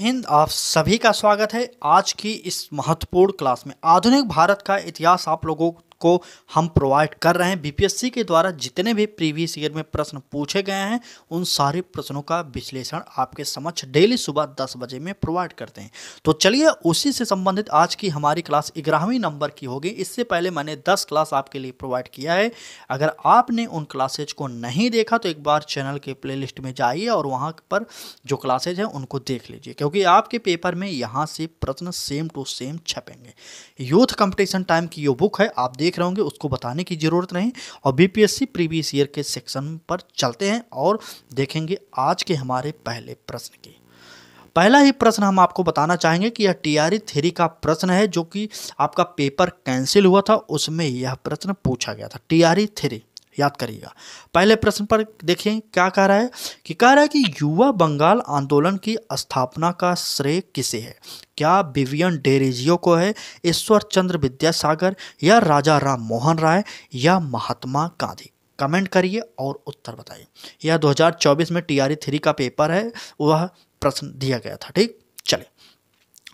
हिंद। आप सभी का स्वागत है आज की इस महत्वपूर्ण क्लास में। आधुनिक भारत का इतिहास आप लोगों को हम प्रोवाइड कर रहे हैं। बीपीएससी के द्वारा जितने भी प्रीवियस ईयर में प्रश्न पूछे गए हैं उन सारे प्रश्नों का विश्लेषण आपके समक्ष डेली सुबह 10 बजे में प्रोवाइड करते हैं। तो चलिए उसी से संबंधित आज की हमारी क्लास 11वीं नंबर की होगी। इससे पहले मैंने 10 क्लास आपके लिए प्रोवाइड किया है। अगर आपने उन क्लासेज को नहीं देखा तो एक बार चैनल के प्लेलिस्ट में जाइए और वहाँ पर जो क्लासेज हैं उनको देख लीजिए, क्योंकि आपके पेपर में यहाँ से प्रश्न सेम टू सेम छपेंगे। यूथ कंपटीशन टाइम की जो बुक है आप देख रहे होंगे, उसको बताने की ज़रूरत नहीं। और बीपीएससी प्रीवियस ईयर के सेक्शन पर चलते हैं और देखेंगे आज के हमारे पहले प्रश्न की। पहला ही प्रश्न हम आपको बताना चाहेंगे कि यह टीआरई थ्योरी का प्रश्न है, जो कि आपका पेपर कैंसिल हुआ था, उसमें यह प्रश्न पूछा गया था। टीआरई थ्योरी याद करिएगा। पहले प्रश्न पर देखिए क्या कह रहा है कि युवा बंगाल आंदोलन की स्थापना का श्रेय किसे है? क्या विवियन डेरोजियो को है, ईश्वर चंद्र विद्यासागर, या राजा राम मोहन राय, या महात्मा गांधी? कमेंट करिए और उत्तर बताइए। यह 2024 में टीआरई थ्योरी का पेपर है, वह प्रश्न दिया गया था। ठीक, चले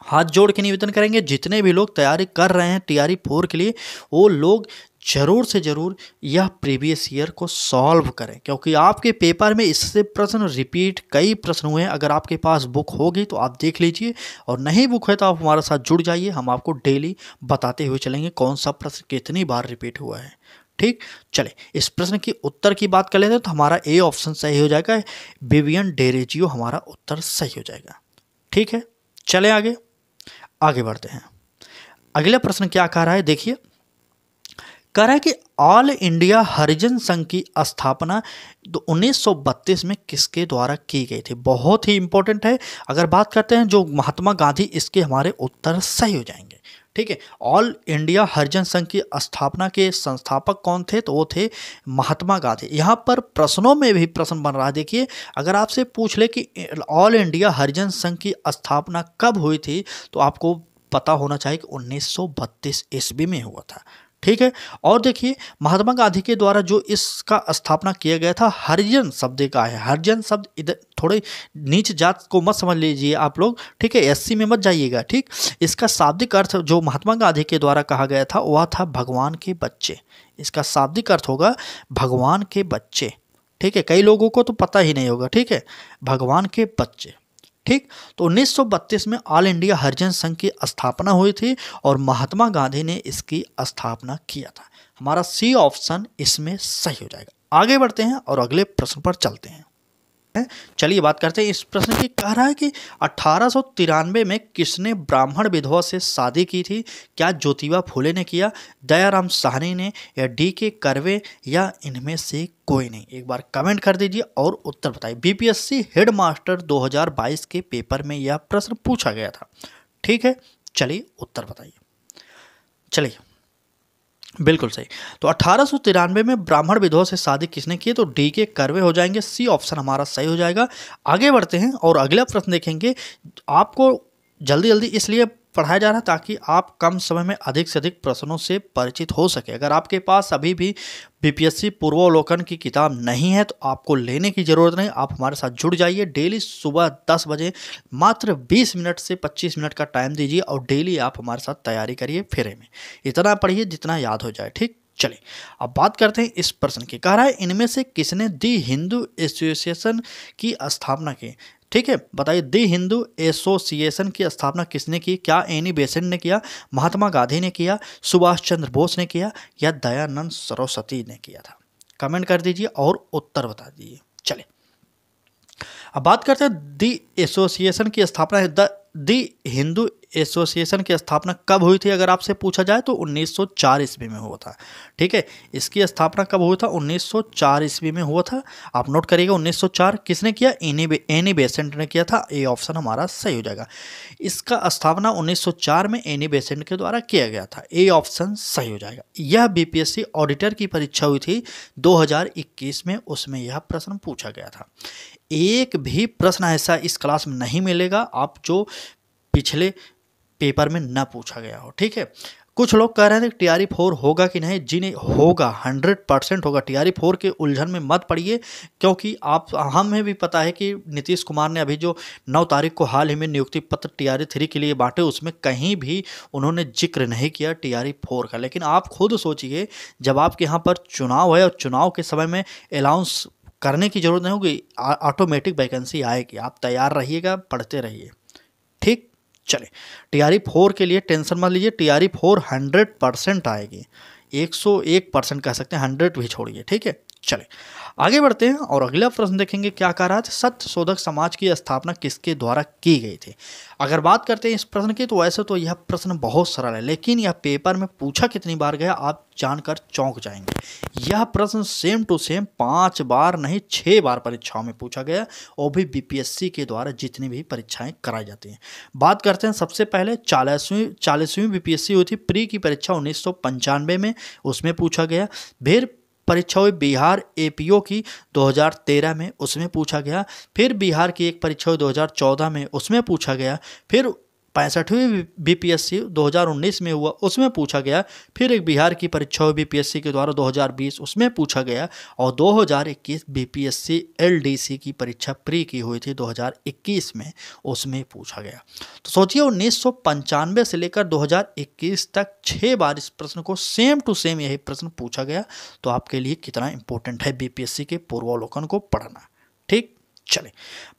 हाथ जोड़ के निवेदन करेंगे जितने भी लोग तैयारी कर रहे हैं टीआरई 4 के लिए, वो लोग जरूर से जरूर यह प्रीवियस ईयर को सॉल्व करें, क्योंकि आपके पेपर में इससे प्रश्न रिपीट कई प्रश्न हुए हैं। अगर आपके पास बुक होगी तो आप देख लीजिए, और नहीं बुक है तो आप हमारे साथ जुड़ जाइए। हम आपको डेली बताते हुए चलेंगे कौन सा प्रश्न कितनी बार रिपीट हुआ है। ठीक, चले इस प्रश्न की उत्तर की बात कर लेते हैं तो हमारा ए ऑप्शन सही हो जाएगा, विवियन डेरोजियो हमारा उत्तर सही हो जाएगा। ठीक है, चले आगे बढ़ते हैं। अगला प्रश्न क्या कह रहा है, देखिए कह रहा है कि ऑल इंडिया हरिजन संघ की स्थापना 1932 में किसके द्वारा की गई थी? बहुत ही इंपॉर्टेंट है। अगर बात करते हैं जो महात्मा गांधी, इसके हमारे उत्तर सही हो जाएंगे। ठीक है, ऑल इंडिया हरिजन संघ की स्थापना के संस्थापक कौन थे? तो वो थे महात्मा गांधी। यहाँ पर प्रश्नों में भी प्रश्न बन रहा है। देखिए, अगर आपसे पूछ ले कि ऑल इंडिया हरिजन संघ की स्थापना कब हुई थी, तो आपको पता होना चाहिए कि 1932 ईस्वी में हुआ था। ठीक है, और देखिए महात्मा गांधी के द्वारा जो इसका स्थापना किया गया था, हरिजन शब्द का है। हरिजन शब्द इधर थोड़े नीच जात को मत समझ लीजिए आप लोग, ठीक है, एससी में मत जाइएगा। ठीक, इसका शाब्दिक अर्थ जो महात्मा गांधी के द्वारा कहा गया था वह था भगवान के बच्चे। इसका शाब्दिक अर्थ होगा भगवान के बच्चे। ठीक है, कई लोगों को तो पता ही नहीं होगा। ठीक है, भगवान के बच्चे। ठीक, तो 1932 में ऑल इंडिया हरिजन संघ की स्थापना हुई थी और महात्मा गांधी ने इसकी स्थापना किया था। हमारा सी ऑप्शन इसमें सही हो जाएगा। आगे बढ़ते हैं और अगले प्रश्न पर चलते हैं। चलिए बात करते हैं इस प्रश्न की। कह रहा है कि 1893 में किसने ब्राह्मण विधवा से शादी की थी? क्या ज्योतिबा फूले ने किया, दयाराम साहनी ने, या डी.के. कर्वे, या इनमें से कोई नहीं? एक बार कमेंट कर दीजिए और उत्तर बताइए। बीपीएससी हेडमास्टर 2022 के पेपर में यह प्रश्न पूछा गया था। ठीक है, चलिए उत्तर बताइए। चलिए बिल्कुल सही। तो 1893 में ब्राह्मण विधवा से शादी किसने की? तो डी.के. कर्वे हो जाएंगे। सी ऑप्शन हमारा सही हो जाएगा। आगे बढ़ते हैं और अगला प्रश्न देखेंगे। आपको जल्दी जल्दी इसलिए पढ़ाया जा रहा है ताकि आप कम समय में अधिक से अधिक प्रश्नों से परिचित हो सके। अगर आपके पास अभी भी बीपीएससी पूर्वावलोकन की किताब नहीं है तो आपको लेने की ज़रूरत नहीं, आप हमारे साथ जुड़ जाइए। डेली सुबह 10 बजे मात्र 20 मिनट से 25 मिनट का टाइम दीजिए और डेली आप हमारे साथ तैयारी करिए फेरे में। इतना पढ़िए जितना याद हो जाए। ठीक, चलिए अब बात करते हैं इस प्रश्न की। कह रहा है इनमें से किसने दी हिंदू एसोसिएशन की स्थापना की? ठीक है, बताइए दी हिंदू एसोसिएशन की स्थापना किसने की? क्या एनी बेसेंट ने किया, महात्मा गांधी ने किया, सुभाष चंद्र बोस ने किया, या दयानंद सरस्वती ने किया था? कमेंट कर दीजिए और उत्तर बता दीजिए। चलिए अब बात करते हैं दी एसोसिएशन की स्थापना है। दी हिंदू एसोसिएशन की स्थापना कब हुई थी? अगर आपसे पूछा जाए तो 1904 ईस्वी में हुआ था। ठीक है, इसकी स्थापना कब हुआ था? 1904 ईस्वी में हुआ था। आप नोट करिएगा 1904। किसने किया? एनी बेसेंट ने किया था। ए ऑप्शन हमारा सही हो जाएगा। इसका स्थापना 1904 में एनी बेसेंट के द्वारा किया गया था। ए ऑप्शन सही हो जाएगा। यह बीपीएससी ऑडिटर की परीक्षा हुई थी 2021 में, उसमें यह प्रश्न पूछा गया था। एक भी प्रश्न ऐसा इस क्लास में नहीं मिलेगा आप जो पिछले पेपर में न पूछा गया हो। ठीक है, कुछ लोग कह रहे थे टीआरई 4 होगा कि नहीं। जी नहीं, होगा, 100% होगा। टीआरई 4 के उलझन में मत पड़िए, क्योंकि आप हमें भी पता है कि नीतीश कुमार ने अभी जो 9 तारीख को हाल ही में नियुक्ति पत्र टीआरई 3 के लिए बांटे, उसमें कहीं भी उन्होंने जिक्र नहीं किया टीआरई 4 का। लेकिन आप खुद सोचिए, जब आपके यहाँ पर चुनाव है और चुनाव के समय में अनाउंस करने की जरूरत नहीं होगी, ऑटोमेटिक वैकेंसी आएगी। आप तैयार रहिएगा, पढ़ते रहिए, ठीक। चले, टीआरई 4 के लिए टेंशन मत लीजिए, टीआरई 4 100% आएगी, 101% कह सकते हैं, 100 भी छोड़िए, ठीक है। चले आगे बढ़ते हैं और अगला प्रश्न देखेंगे क्या कह रहा था। सत्य शोधक समाज की स्थापना किसके द्वारा की गई थी। अगर बात करते हैं इस प्रश्न की, तो वैसे तो यह प्रश्न बहुत सरल है, लेकिन यह पेपर में पूछा कितनी बार गया आप जानकर चौंक जाएंगे। यह प्रश्न सेम टू सेम 5 बार नहीं 6 बार परीक्षाओं में पूछा गया, और भी बीपीएससी के द्वारा जितनी भी परीक्षाएं कराई जाती हैं। बात करते हैं सबसे पहले 40वीं बीपीएससी हुई थी, प्री की परीक्षा 1995 में, उसमें पूछा गया। फिर परीक्षा हुई बिहार एपीओ की 2013 में, उसमें पूछा गया। फिर बिहार की एक परीक्षा हुई 2014 में, उसमें पूछा गया। फिर 65वीं बीपीएससी 2019 में हुआ, उसमें पूछा गया। फिर एक बिहार की परीक्षा हुई बीपीएससी के द्वारा 2020, उसमें पूछा गया। और 2021 बीपीएससी एलडीसी की परीक्षा प्री की हुई थी 2021 में, उसमें पूछा गया। तो सोचिए 1995 से लेकर 2021 तक 6 बार इस प्रश्न को सेम टू सेम यही प्रश्न पूछा गया। तो आपके लिए कितना इंपॉर्टेंट है बीपीएससी के पूर्वावलोकन को पढ़ना, ठीक। चले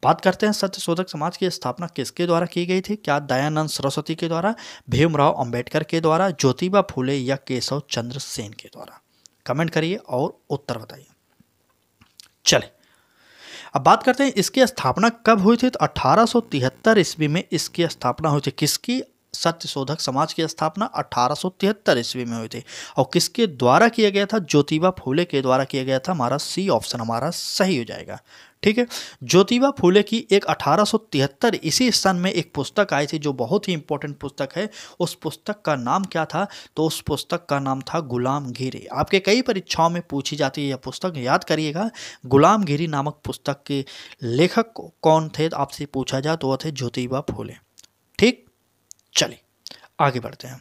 बात करते हैं सत्य शोधक समाज की स्थापना किसके द्वारा की गई थी। क्या दयानंद सरस्वती के द्वारा, भीमराव अंबेडकर के द्वारा, ज्योतिबा फूले या केशव चंद्र सेन के द्वारा। कमेंट करिए और उत्तर बताइए। चले अब बात करते हैं इसकी स्थापना कब हुई थी। तो 1873 ईस्वी में इसकी स्थापना हुई थी। किसकी? सत्य शोधक समाज की स्थापना 1873 ईस्वी में हुई थी। और किसके द्वारा किया गया था? ज्योतिबा फूले के द्वारा किया गया था। हमारा सी ऑप्शन हमारा सही हो जाएगा, ठीक है। ज्योतिबा फूले की एक 1873 इसी सन में एक पुस्तक आई थी जो बहुत ही इंपॉर्टेंट पुस्तक है। उस पुस्तक का नाम क्या था? तो उस पुस्तक का नाम था गुलामगिरी। आपके कई परीक्षाओं में पूछी जाती है यह पुस्तक, याद करिएगा। गुलामगिरी नामक पुस्तक के लेखक कौन थे आपसे पूछा जाए तो वह थे ज्योतिबा फूले, ठीक। चलिए आगे बढ़ते हैं,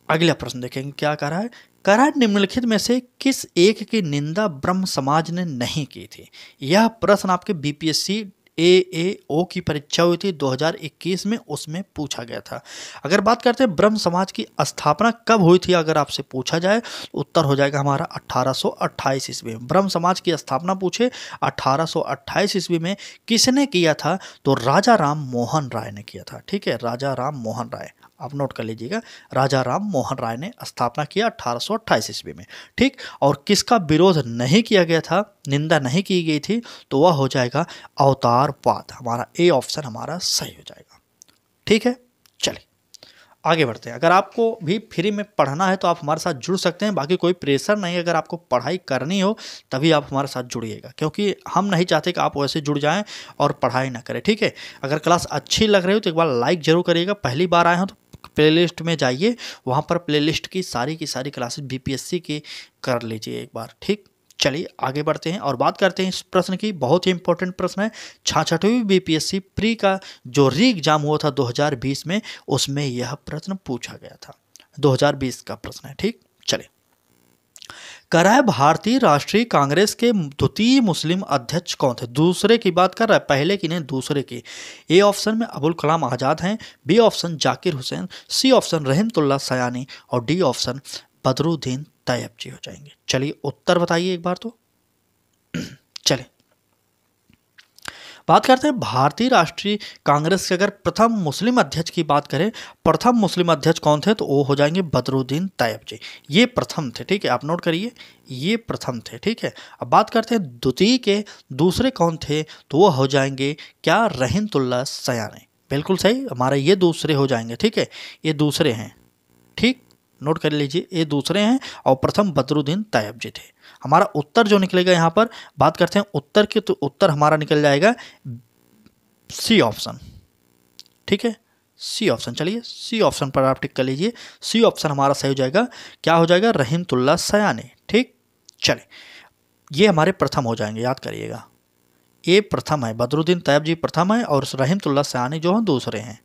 अगला प्रश्न देखेंगे क्या कह रहा है। कह रहा है निम्नलिखित में से किस एक की निंदा ब्रह्म समाज ने नहीं की थी। यह प्रश्न आपके बीपीएससी AAO की परीक्षा हुई थी 2021 में, उसमें पूछा गया था। अगर बात करते हैं ब्रह्म समाज की स्थापना कब हुई थी, अगर आपसे पूछा जाए उत्तर हो जाएगा हमारा 1828 ईस्वी में। ब्रह्म समाज की स्थापना पूछे 1828 ईस्वी में किसने किया था? तो राजा राम मोहन राय ने किया था, ठीक है। राजा राम मोहन राय, आप नोट कर लीजिएगा, राजा राम मोहन राय ने स्थापना किया 1828 ईस्वी में, ठीक। और किसका विरोध नहीं किया गया था, निंदा नहीं की गई थी? तो वह हो जाएगा अवतारवाद। हमारा ए ऑप्शन हमारा सही हो जाएगा, ठीक है। चलिए आगे बढ़ते हैं। अगर आपको भी फ्री में पढ़ना है तो आप हमारे साथ जुड़ सकते हैं, बाकी कोई प्रेशर नहीं है। अगर आपको पढ़ाई करनी हो तभी आप हमारे साथ जुड़िएगा, क्योंकि हम नहीं चाहते कि आप वैसे जुड़ जाएं और पढ़ाई ना करें, ठीक है। अगर क्लास अच्छी लग रही हो तो एक बार लाइक जरूर करिएगा। पहली बार आए हो तो प्लेलिस्ट में जाइए, वहाँ पर प्लेलिस्ट की सारी क्लासेस बीपीएससी की कर लीजिए एक बार, ठीक। चलिए आगे बढ़ते हैं और बात करते हैं इस प्रश्न की। बहुत ही इंपॉर्टेंट प्रश्न है। 66वीं बीपीएससी प्री का जो री एग्जाम हुआ था 2020 में, उसमें यह प्रश्न पूछा गया था। 2020 का प्रश्न है, ठीक। चलिए कह रहा है भारतीय राष्ट्रीय कांग्रेस के द्वितीय मुस्लिम अध्यक्ष कौन थे। दूसरे की बात कर रहा है, पहले की नहीं दूसरे की। ए ऑप्शन में अबुल कलाम आज़ाद हैं, B option Zakir Hussain, C option Rahimtullah Sayani और D option Badruddin Tyabji हो जाएंगे। चलिए उत्तर बताइए एक बार तो। चलिए बात करते हैं भारतीय राष्ट्रीय कांग्रेस के अगर प्रथम मुस्लिम अध्यक्ष की बात करें, प्रथम मुस्लिम अध्यक्ष कौन थे? तो वो हो जाएंगे बदरुद्दीन तैयब जी। ये प्रथम थे, ठीक है, आप नोट करिए, ये प्रथम थे, ठीक है। अब बात करते हैं द्वितीय के, दूसरे कौन थे? तो वो हो जाएंगे क्या? रहमतुल्लाह सयानी। बिल्कुल सही, हमारे ये दूसरे हो जाएंगे, ठीक है, ये दूसरे हैं, ठीक, नोट कर लीजिए, ये दूसरे हैं। और प्रथम बदरुद्दीन तैयब जी थे। हमारा उत्तर जो निकलेगा यहाँ पर, बात करते हैं उत्तर की, तो उत्तर हमारा निकल जाएगा सी ऑप्शन, ठीक है, सी ऑप्शन। चलिए सी ऑप्शन पर आप टिक कर लीजिए, सी ऑप्शन हमारा सही हो जाएगा। क्या हो जाएगा? रहमतुल्लाह सयानी, ठीक। चलिए ये हमारे प्रथम हो जाएंगे, याद करिएगा, ये प्रथम है, बदरुद्दीन तैयब जी प्रथम है और रहमतुल्लाह सयानी जो हैं दूसरे हैं,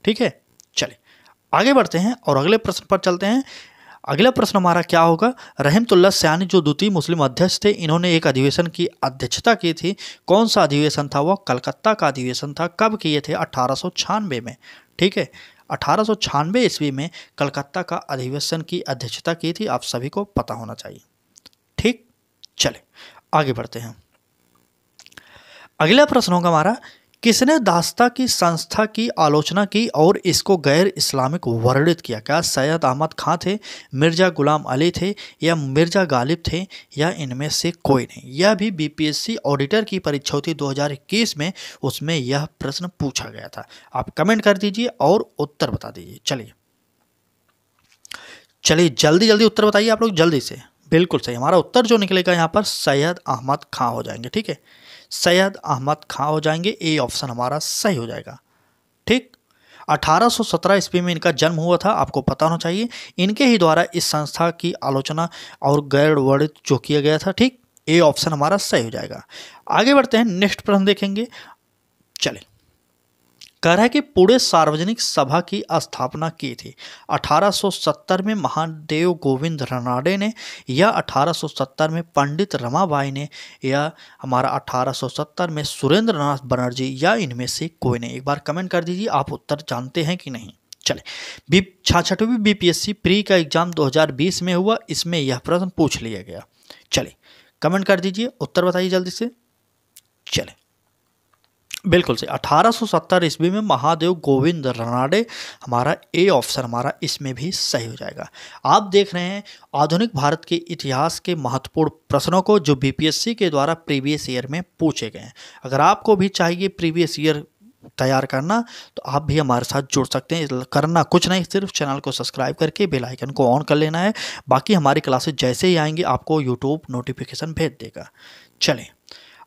ठीक है। चलिए आगे बढ़ते हैं और अगले प्रश्न पर चलते हैं। अगला प्रश्न हमारा क्या होगा, रहमतुल्लाह सयानी जो द्वितीय मुस्लिम अध्यक्ष थे, इन्होंने एक अधिवेशन की अध्यक्षता की थी। कौन सा अधिवेशन था? वह कलकत्ता का अधिवेशन था। कब किए थे? 1896 में। ठीक है, 1896 ईस्वी में कलकत्ता का अधिवेशन की अध्यक्षता की थी। आप सभी को पता होना चाहिए। ठीक, चले आगे बढ़ते हैं। अगला प्रश्न होगा हमारा, किसने दास्ता की संस्था की आलोचना की और इसको गैर इस्लामिक वर्णित किया? क्या सैयद अहमद खां थे, मिर्जा गुलाम अली थे, या मिर्जा गालिब थे, या इनमें से कोई नहीं? यह भी बीपीएससी ऑडिटर की परीक्षा हुई थी 2021 में, उसमें यह प्रश्न पूछा गया था। आप कमेंट कर दीजिए और उत्तर बता दीजिए। चलिए जल्दी जल्दी उत्तर बताइए आप लोग जल्दी से। बिल्कुल सही, हमारा उत्तर जो निकलेगा यहाँ पर सैयद अहमद खां हो जाएंगे। ठीक है, सैयद अहमद खां हो जाएंगे। ए ऑप्शन हमारा सही हो जाएगा। ठीक, 1817 ईस्वी में इनका जन्म हुआ था, आपको पता होना चाहिए। इनके ही द्वारा इस संस्था की आलोचना और गैर वर्णित जो किया गया था। ठीक, ए ऑप्शन हमारा सही हो जाएगा। आगे बढ़ते हैं, नेक्स्ट प्रश्न देखेंगे। चले, कह रहा है कि पूरे सार्वजनिक सभा की स्थापना की थी 1870 में महादेव गोविंद रनाडे ने, या 1870 में पंडित रमाबाई ने, या हमारा 1870 में सुरेंद्र नाथ बनर्जी, या इनमें से कोई नहीं? एक बार कमेंट कर दीजिए आप उत्तर जानते हैं कि नहीं। चले, 66वीं बीपीएससी प्री का एग्जाम 2020 में हुआ, इसमें यह प्रश्न पूछ लिया गया। चले कमेंट कर दीजिए, उत्तर बताइए जल्दी से। चले, बिल्कुल से 1870 ईस्वी में महादेव गोविंद रनाडे, हमारा ए ऑप्शन हमारा इसमें भी सही हो जाएगा। आप देख रहे हैं आधुनिक भारत के इतिहास के महत्वपूर्ण प्रश्नों को जो बीपीएससी के द्वारा प्रीवियस ईयर में पूछे गए हैं। अगर आपको भी चाहिए प्रीवियस ईयर तैयार करना तो आप भी हमारे साथ जुड़ सकते हैं। करना कुछ नहीं, सिर्फ चैनल को सब्सक्राइब करके बेल आइकन को ऑन कर लेना है। बाकी हमारी क्लासेस जैसे ही आएंगे आपको यूट्यूब नोटिफिकेशन भेज देगा। चलें,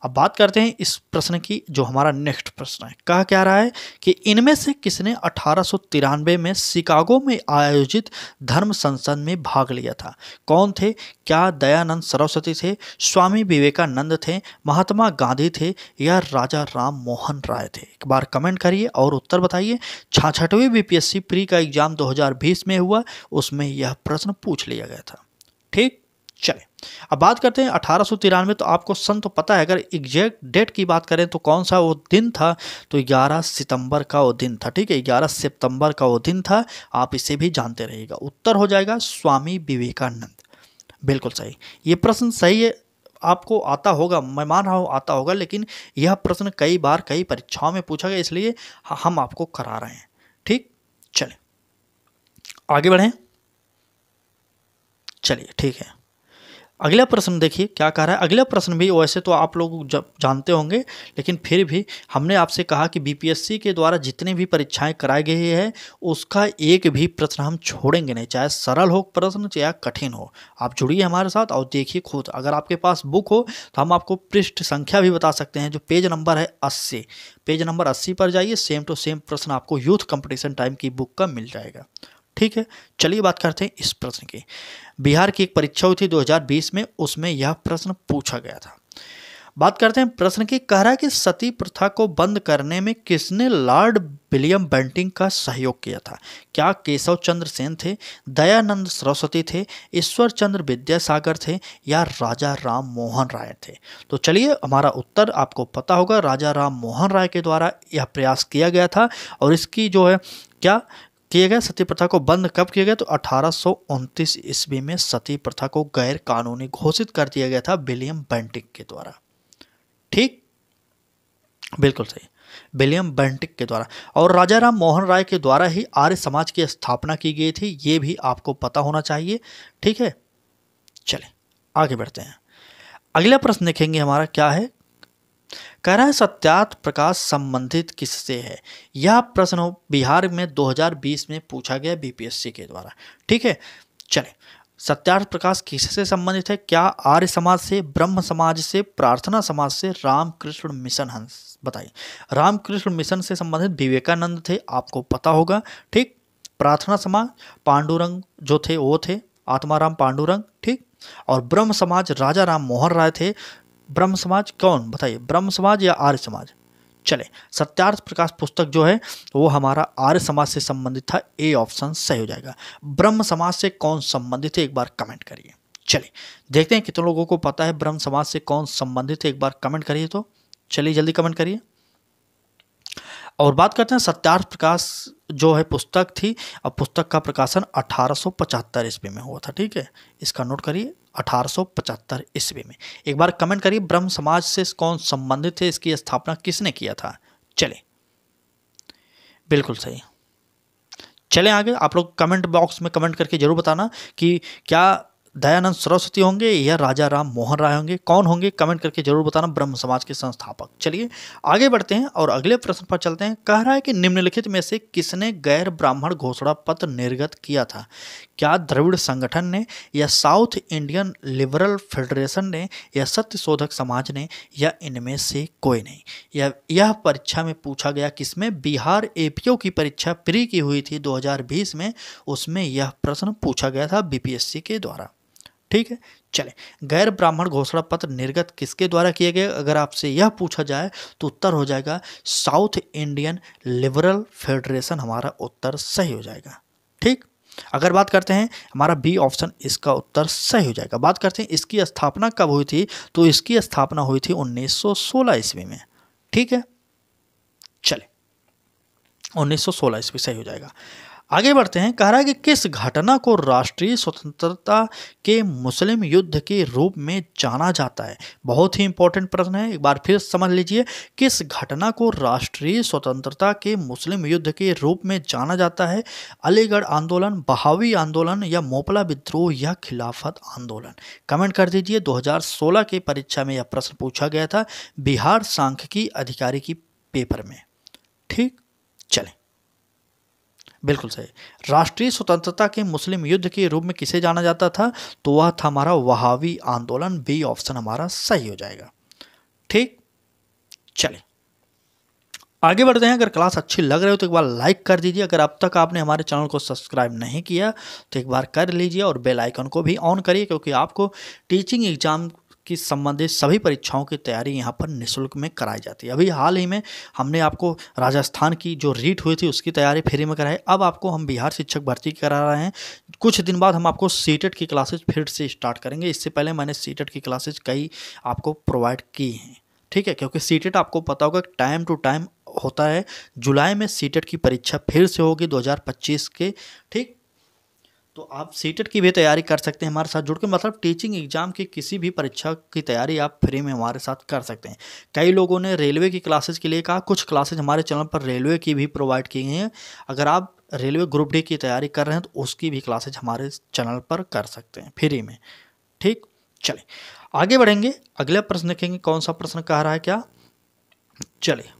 अब बात करते हैं इस प्रश्न की, जो हमारा नेक्स्ट प्रश्न है। कहा क्या रहा है कि इनमें से किसने 1893 में शिकागो में आयोजित धर्म संसद में भाग लिया था? कौन थे? क्या दयानंद सरस्वती थे, स्वामी विवेकानंद थे, महात्मा गांधी थे, या राजा राम मोहन राय थे? एक बार कमेंट करिए और उत्तर बताइए। 66वीं बीपीएससी प्री का एग्जाम 2020 में हुआ, उसमें यह प्रश्न पूछ लिया गया था। ठीक, चले अब बात करते हैं 1893। तो आपको सन तो पता है, अगर एग्जैक्ट डेट की बात करें तो कौन सा वो दिन था? तो 11 सितंबर का वो दिन था। ठीक है, 11 सितंबर का वो दिन था। आप इसे भी जानते रहिएगा। उत्तर हो जाएगा स्वामी विवेकानंद। बिल्कुल सही, ये प्रश्न सही है। आपको आता होगा, मैं मान रहा हूँ आता होगा, लेकिन यह प्रश्न कई बार कई परीक्षाओं में पूछा गया, इसलिए हम आपको करा रहे हैं। ठीक, चलें आगे बढ़ें। चलिए ठीक है, अगला प्रश्न देखिए क्या कह रहा है। अगला प्रश्न भी वैसे तो आप लोग जब जानते होंगे, लेकिन फिर भी हमने आपसे कहा कि बीपीएससी के द्वारा जितनी भी परीक्षाएं कराई गई है उसका एक भी प्रश्न हम छोड़ेंगे नहीं, चाहे सरल हो प्रश्न चाहे कठिन हो। आप जुड़िए हमारे साथ और देखिए खुद। अगर आपके पास बुक हो तो हम आपको पृष्ठ संख्या भी बता सकते हैं, जो पेज नंबर है 80, पेज नंबर 80 पर जाइए। सेम टू सेम प्रश्न आपको यूथ कंपटीशन टाइम की बुक का मिल जाएगा। ठीक है, चलिए बात करते हैं इस प्रश्न की। बिहार की एक परीक्षा हुई थी 2020 में, उसमें यह प्रश्न पूछा गया था। बात करते हैं प्रश्न की। कह रहा है कि सती प्रथा को बंद करने में किसने लॉर्ड विलियम बेंटिंक का सहयोग किया था? क्या केशव चंद्र सेन थे, दयानंद सरस्वती थे, ईश्वर चंद्र विद्यासागर थे, या राजा राम मोहन राय थे? तो चलिए, हमारा उत्तर आपको पता होगा, राजा राम मोहन राय के द्वारा यह प्रयास किया गया था। और इसकी जो है क्या किया गया, सती प्रथा को बंद कब किया गया? तो 1829 ईस्वी में सती प्रथा को गैर कानूनी घोषित कर दिया गया था विलियम बेंटिक के द्वारा। ठीक, बिल्कुल सही, विलियम बेंटिक के द्वारा। और राजा राम मोहन राय के द्वारा ही आर्य समाज की स्थापना की गई थी, ये भी आपको पता होना चाहिए। ठीक है, चलें आगे बढ़ते हैं। अगला प्रश्न देखेंगे हमारा क्या है। कह रहा है सत्यार्थ प्रकाश संबंधित किससे है? यह प्रश्न बिहार में 2020 में पूछा गया बीपीएससी के द्वारा। ठीक है, चलें, सत्यार्थ प्रकाश किससे संबंधित है? क्या आर्य समाज से, ब्रह्म समाज से, प्रार्थना समाज से, रामकृष्ण मिशन हंस? बताइए। रामकृष्ण मिशन से संबंधित विवेकानंद थे, आपको पता होगा। ठीक, प्रार्थना समाज पांडुरंग जो थे वो थे, आत्माराम पांडुरंग। ठीक, और ब्रह्म समाज राजा राम मोहन राय थे। ब्रह्म समाज कौन? बताइए, ब्रह्म समाज या आर्य समाज? चले, सत्यार्थ प्रकाश पुस्तक जो है वो हमारा आर्य समाज से संबंधित था, ए ऑप्शन सही हो जाएगा। ब्रह्म समाज से कौन संबंधित है, एक बार कमेंट करिए। चलिए देखते हैं कितने लोगों को पता है ब्रह्म समाज से कौन संबंधित है, एक बार कमेंट करिए। तो चलिए जल्दी कमेंट करिए। और बात करते हैं सत्यार्थ प्रकाश जो है पुस्तक थी, अब पुस्तक का प्रकाशन 1875 ईस्वी में हुआ था। ठीक है, इसका नोट करिए, 1875 ईस्वी में। एक बार कमेंट करिए ब्रह्म समाज से कौन संबंधित है, इसकी स्थापना किसने किया था। चले, बिल्कुल सही। चले आगे, आप लोग कमेंट बॉक्स में कमेंट करके जरूर बताना कि क्या दयानंद सरस्वती होंगे या राजा राम मोहन राय होंगे, कौन होंगे, कमेंट करके जरूर बताना ब्रह्म समाज के संस्थापक। चलिए आगे बढ़ते हैं और अगले प्रश्न पर चलते हैं। कह रहा है कि निम्नलिखित में से किसने गैर ब्राह्मण घोषणा पत्र निर्गत किया था। क्या द्रविड़ संगठन ने, या साउथ इंडियन लिबरल फेडरेशन ने, या सत्य शोधक समाज ने, या इनमें से कोई नहीं। यह परीक्षा में पूछा गया किसमें, बिहार एपीओ की परीक्षा प्री की हुई थी 2020 में, उसमें यह प्रश्न पूछा गया था बीपीएससी के द्वारा। ठीक है, चले, गैर ब्राह्मण घोषणा पत्र निर्गत किसके द्वारा किए गए, अगर आपसे यह पूछा जाए तो उत्तर हो जाएगा साउथ इंडियन लिबरल फेडरेशन, हमारा उत्तर सही हो जाएगा। ठीक, अगर बात करते हैं हमारा बी ऑप्शन, इसका उत्तर सही हो जाएगा। बात करते हैं इसकी स्थापना कब हुई थी, तो इसकी स्थापना हुई थी 1916 ईस्वी में। ठीक है, चले 1916 ईस्वी सही हो जाएगा। आगे बढ़ते हैं। कह रहा है कि किस घटना को राष्ट्रीय स्वतंत्रता के मुस्लिम युद्ध के रूप में जाना जाता है। बहुत ही इंपॉर्टेंट प्रश्न है, एक बार फिर समझ लीजिए। किस घटना को राष्ट्रीय स्वतंत्रता के मुस्लिम युद्ध के रूप में जाना जाता है। अलीगढ़ आंदोलन, बहावी आंदोलन, या मोपला विद्रोह, या खिलाफत आंदोलन। कमेंट कर दीजिए। 2016 की परीक्षा में यह प्रश्न पूछा गया था बिहार सांख्यिकी अधिकारी की पेपर में। ठीक, चलें, बिल्कुल सही। राष्ट्रीय स्वतंत्रता के मुस्लिम युद्ध के रूप में किसे जाना जाता था, तो वह था हमारा वहावी आंदोलन, बी ऑप्शन हमारा सही हो जाएगा। ठीक, चले आगे बढ़ते हैं। अगर क्लास अच्छी लग रही हो तो एक बार लाइक कर दीजिए। अगर अब तक आपने हमारे चैनल को सब्सक्राइब नहीं किया तो एक बार कर लीजिए और बेल आइकन को भी ऑन करिए, क्योंकि आपको टीचिंग एग्जाम की संबंधित सभी परीक्षाओं की तैयारी यहाँ पर निःशुल्क में कराई जाती है। अभी हाल ही में हमने आपको राजस्थान की जो रीट हुई थी उसकी तैयारी फ्री में कराई। अब आपको हम बिहार शिक्षक भर्ती करा रहे हैं। कुछ दिन बाद हम आपको सीटेट की क्लासेज फिर से स्टार्ट करेंगे। इससे पहले मैंने सीटेट की क्लासेज कई आपको प्रोवाइड की हैं। ठीक है, क्योंकि सीटेट आपको पता होगा टाइम टू टाइम होता है। जुलाई में सीटेट की परीक्षा फिर से होगी 2025 के। ठीक, तो आप सीटेट की भी तैयारी कर सकते हैं हमारे साथ जुड़ के, मतलब टीचिंग एग्जाम की किसी भी परीक्षा की तैयारी आप फ्री में हमारे साथ कर सकते हैं। कई लोगों ने रेलवे की क्लासेज के लिए कहा, कुछ क्लासेज हमारे चैनल पर रेलवे की भी प्रोवाइड की गई हैं। अगर आप रेलवे ग्रुप डी की तैयारी कर रहे हैं तो उसकी भी क्लासेज हमारे चैनल पर कर सकते हैं फ्री में। ठीक, चलिए आगे बढ़ेंगे। अगला प्रश्न देखेंगे कौन सा प्रश्न कह रहा है क्या। चलिए,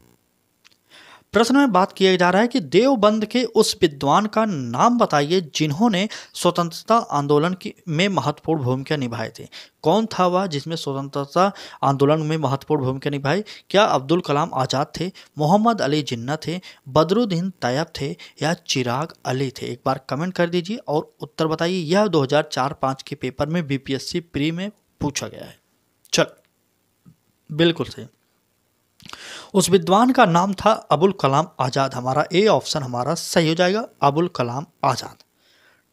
प्रश्न में बात किया जा रहा है कि देवबंद के उस विद्वान का नाम बताइए जिन्होंने स्वतंत्रता आंदोलन में महत्वपूर्ण भूमिका निभाई थी। कौन था वह जिसमें स्वतंत्रता आंदोलन में महत्वपूर्ण भूमिका निभाई। क्या अब्दुल कलाम आज़ाद थे, मोहम्मद अली जिन्ना थे, बदरुद्दीन तैयब थे, या चिराग अली थे। एक बार कमेंट कर दीजिए और उत्तर बताइए। यह 2004-05 के पेपर में बीपीएससी प्री में पूछा गया है। चल, बिल्कुल सही। उस विद्वान का नाम था अबुल कलाम आज़ाद, हमारा ए ऑप्शन हमारा सही हो जाएगा, अबुल कलाम आज़ाद।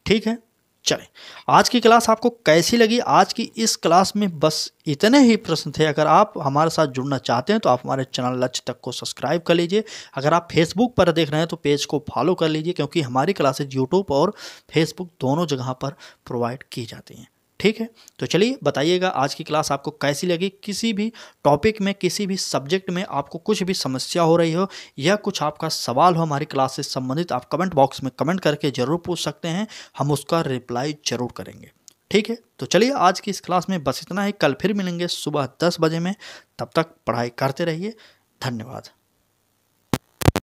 ठीक है, चलें आज की क्लास आपको कैसी लगी। आज की इस क्लास में बस इतने ही प्रश्न थे। अगर आप हमारे साथ जुड़ना चाहते हैं तो आप हमारे चैनल लक्ष्य तक को सब्सक्राइब कर लीजिए। अगर आप फेसबुक पर देख रहे हैं तो पेज को फॉलो कर लीजिए, क्योंकि हमारी क्लासेज यूट्यूब और फेसबुक दोनों जगह पर प्रोवाइड की जाती हैं। ठीक है, तो चलिए बताइएगा आज की क्लास आपको कैसी लगी। किसी भी टॉपिक में, किसी भी सब्जेक्ट में आपको कुछ भी समस्या हो रही हो या कुछ आपका सवाल हो हमारी क्लास से संबंधित, आप कमेंट बॉक्स में कमेंट करके ज़रूर पूछ सकते हैं, हम उसका रिप्लाई ज़रूर करेंगे। ठीक है, तो चलिए आज की इस क्लास में बस इतना ही। कल फिर मिलेंगे सुबह 10 बजे में। तब तक पढ़ाई करते रहिए। धन्यवाद।